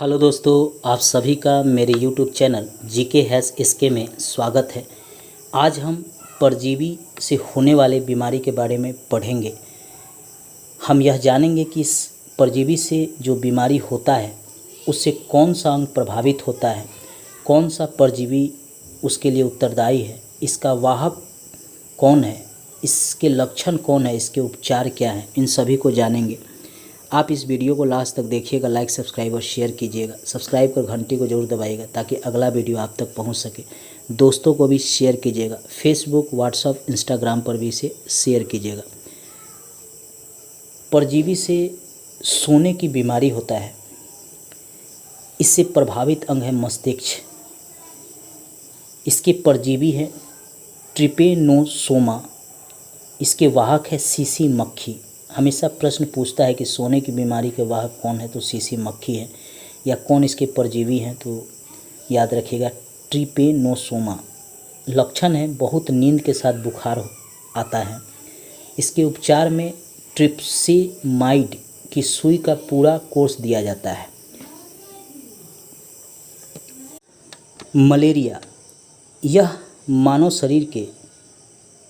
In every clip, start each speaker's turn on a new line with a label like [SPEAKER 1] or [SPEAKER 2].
[SPEAKER 1] Hello दोस्तों, आप सभी का मेरे YouTube चैनल जीके हैज़ इसके में स्वागत है। आज हम परजीवी से होने वाले बीमारी के बारे में पढ़ेंगे। हम यह जानेंगे कि इस परजीवी से जो बीमारी होता है उससे कौन सा अंग प्रभावित होता है, कौन सा परजीवी उसके लिए उत्तरदायी है, इसका वाहक कौन है, इसके लक्षण कौन है, इसके उपचार क्या हैं, इन सभी को जानेंगे। आप इस वीडियो को लास्ट तक देखिएगा, लाइक सब्सक्राइब और शेयर कीजिएगा। सब्सक्राइब कर घंटी को जरूर दबाइएगा ताकि अगला वीडियो आप तक पहुंच सके। दोस्तों को भी शेयर कीजिएगा, फेसबुक, व्हाट्सएप, इंस्टाग्राम पर भी इसे शेयर कीजिएगा। परजीवी से सोने की बीमारी होता है। इससे प्रभावित अंग है मस्तिष्क। इसके परजीवी है ट्रिपेनोसोमा। इसके वाहक है सीसी मक्खी। हमेशा प्रश्न पूछता है कि सोने की बीमारी के वाहक कौन है, तो सीसी मक्खी है। या कौन इसके परजीवी हैं, तो याद रखिएगा ट्रिपेनोसोमा। लक्षण है बहुत नींद के साथ बुखार आता है। इसके उपचार में ट्रिप्सिमाइड की सुई का पूरा कोर्स दिया जाता है। मलेरिया, यह मानव शरीर के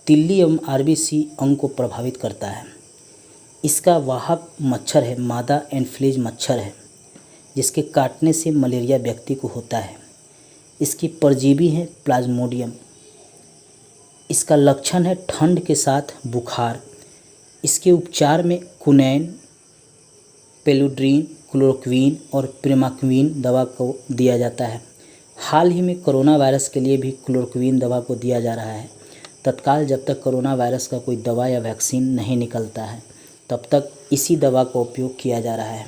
[SPEAKER 1] तिल्ली एवं आरबीसी अंग को प्रभावित करता है। इसका वाहक मच्छर है, मादा एनफ्लूएंजा मच्छर है, जिसके काटने से मलेरिया व्यक्ति को होता है। इसकी परजीवी है प्लाज्मोडियम। इसका लक्षण है ठंड के साथ बुखार। इसके उपचार में क्विनैन, पेलुड्रीन, क्लोरोक्विन और प्रिमाक्विन दवा को दिया जाता है। हाल ही में कोरोना वायरस के लिए भी क्लोरोक्विन दवा को दिया जा रहा है। तत्काल जब तक कोरोना वायरस का कोई दवा या वैक्सीन नहीं निकलता है तब तक इसी दवा का उपयोग किया जा रहा है।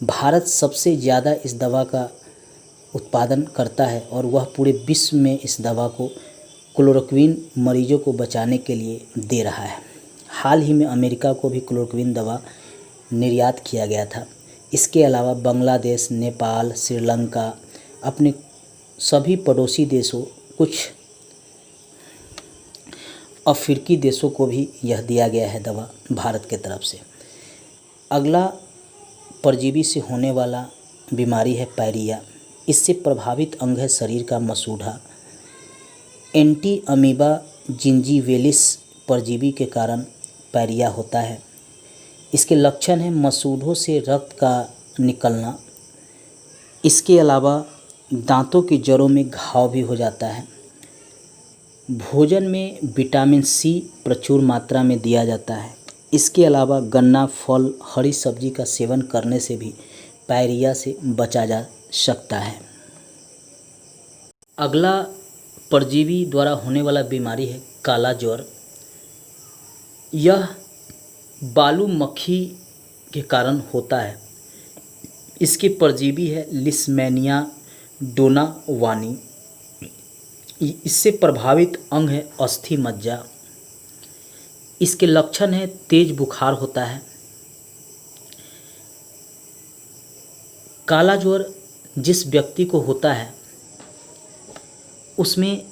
[SPEAKER 1] भारत सबसे ज़्यादा इस दवा का उत्पादन करता है और वह पूरे विश्व में इस दवा को क्लोरोक्विन मरीजों को बचाने के लिए दे रहा है। हाल ही में अमेरिका को भी क्लोरोक्विन दवा निर्यात किया गया था। इसके अलावा बांग्लादेश, नेपाल, श्रीलंका, अपने सभी पड़ोसी देशों, कुछ अफ्रीकी देशों को भी यह दिया गया है दवा भारत के तरफ से। अगला परजीवी से होने वाला बीमारी है पायरिया। इससे प्रभावित अंग है शरीर का मसूड़ा। एंटी अमीबा जिंजीवेलिस परजीवी के कारण पायरिया होता है। इसके लक्षण हैं मसूड़ों से रक्त का निकलना। इसके अलावा दांतों की जड़ों में घाव भी हो जाता है। भोजन में विटामिन सी प्रचुर मात्रा में दिया जाता है। इसके अलावा गन्ना, फल, हरी सब्जी का सेवन करने से भी पायरिया से बचा जा सकता है। अगला परजीवी द्वारा होने वाला बीमारी है काला ज्वर। यह बालू मक्खी के कारण होता है। इसके परजीवी है लिस्मेनिया डोनावानी। इससे प्रभावित अंग है अस्थि मज्जा। इसके लक्षण है तेज बुखार होता है। काला ज्वर जिस व्यक्ति को होता है उसमें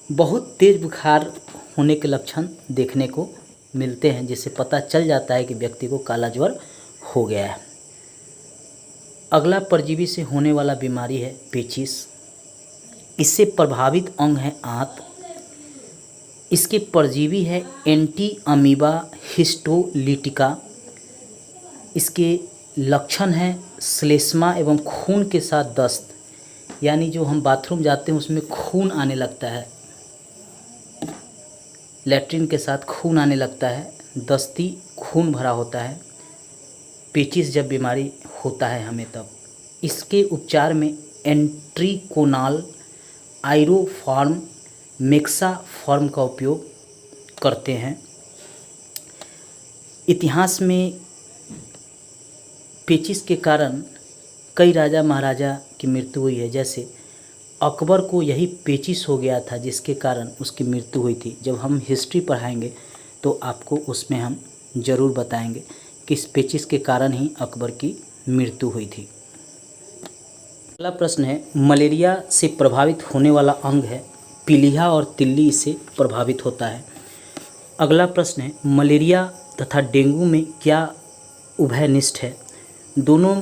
[SPEAKER 1] बहुत तेज बुखार होने के लक्षण देखने को मिलते हैं, जिससे पता चल जाता है कि व्यक्ति को काला ज्वर हो गया है। अगला परजीवी से होने वाला बीमारी है पेचिश। इससे प्रभावित अंग है आंत। इसके परजीवी है एंटी अमीबा हिस्टोलिटिका। इसके लक्षण हैं श्लेष्मा एवं खून के साथ दस्त, यानी जो हम बाथरूम जाते हैं उसमें खून आने लगता है, लैट्रिन के साथ खून आने लगता है, दस्ती, खून भरा होता है। पेचिश जब बीमारी होता है हमें तब इसके उपचार में एंट्रीकोनाल, आयरोफार्म, मेक्साफार्म का उपयोग करते हैं। इतिहास में पेचिश के कारण कई राजा महाराजा की मृत्यु हुई है। जैसे अकबर को यही पेचिश हो गया था जिसके कारण उसकी मृत्यु हुई थी। जब हम हिस्ट्री पढ़ाएंगे तो आपको उसमें हम ज़रूर बताएंगे कि इस पेचिश के कारण ही अकबर की मृत्यु हुई थी। अगला प्रश्न है मलेरिया से प्रभावित होने वाला अंग है पीलिया और तिल्ली इससे प्रभावित होता है। अगला प्रश्न है मलेरिया तथा डेंगू में क्या उभयनिष्ठ है? दोनों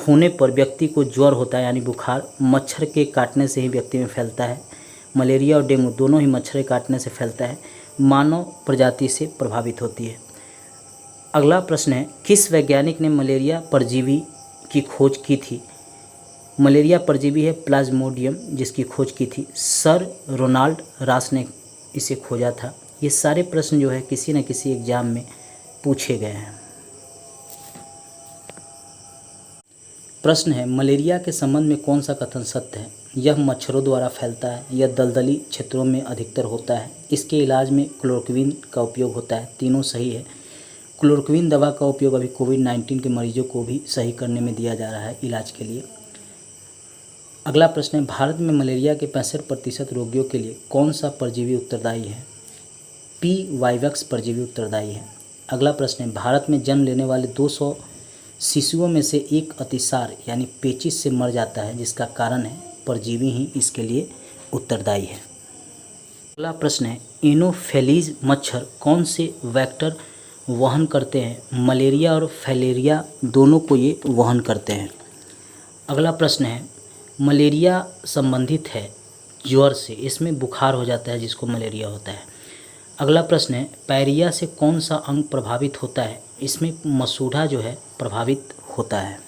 [SPEAKER 1] होने पर व्यक्ति को ज्वर होता है यानी बुखार, मच्छर के काटने से ही व्यक्ति में फैलता है। मलेरिया और डेंगू दोनों ही मच्छर के काटने से फैलता है। मानव प्रजाति से प्रभावित होती है। अगला प्रश्न है, किस वैज्ञानिक ने मलेरिया परजीवी की खोज की थी? मलेरिया परजीवी है प्लाज्मोडियम, जिसकी खोज की थी सर रोनाल्ड रास ने इसे खोजा था। ये सारे प्रश्न जो है किसी न किसी एग्जाम में पूछे गए हैं। प्रश्न है, मलेरिया के संबंध में कौन सा कथन सत्य है? यह मच्छरों द्वारा फैलता है, यह दलदली क्षेत्रों में अधिकतर होता है, इसके इलाज में क्लोरोक्विन का उपयोग होता है। तीनों सही है। क्लोरोक्विन दवा का उपयोग अभी कोविड-19 के मरीजों को भी सही करने में दिया जा रहा है इलाज के लिए। अगला प्रश्न है, भारत में मलेरिया के 65% रोगियों के लिए कौन सा परजीवी उत्तरदायी है? पी वाइवैक्स परजीवी उत्तरदायी है। अगला प्रश्न है, भारत में जन्म लेने वाले 200 शिशुओं में से एक अतिसार यानी पेचिश से मर जाता है, जिसका कारण है परजीवी ही इसके लिए उत्तरदायी है। अगला प्रश्न है, एनोफेलीज मच्छर कौन से वेक्टर वहन करते हैं? मलेरिया और फाइलेरिया दोनों को ये वहन करते हैं। अगला प्रश्न है, मलेरिया संबंधित है ज्वर से, इसमें बुखार हो जाता है जिसको मलेरिया होता है। अगला प्रश्न है, पायरिया से कौन सा अंग प्रभावित होता है? इसमें मसूड़ा जो है प्रभावित होता है।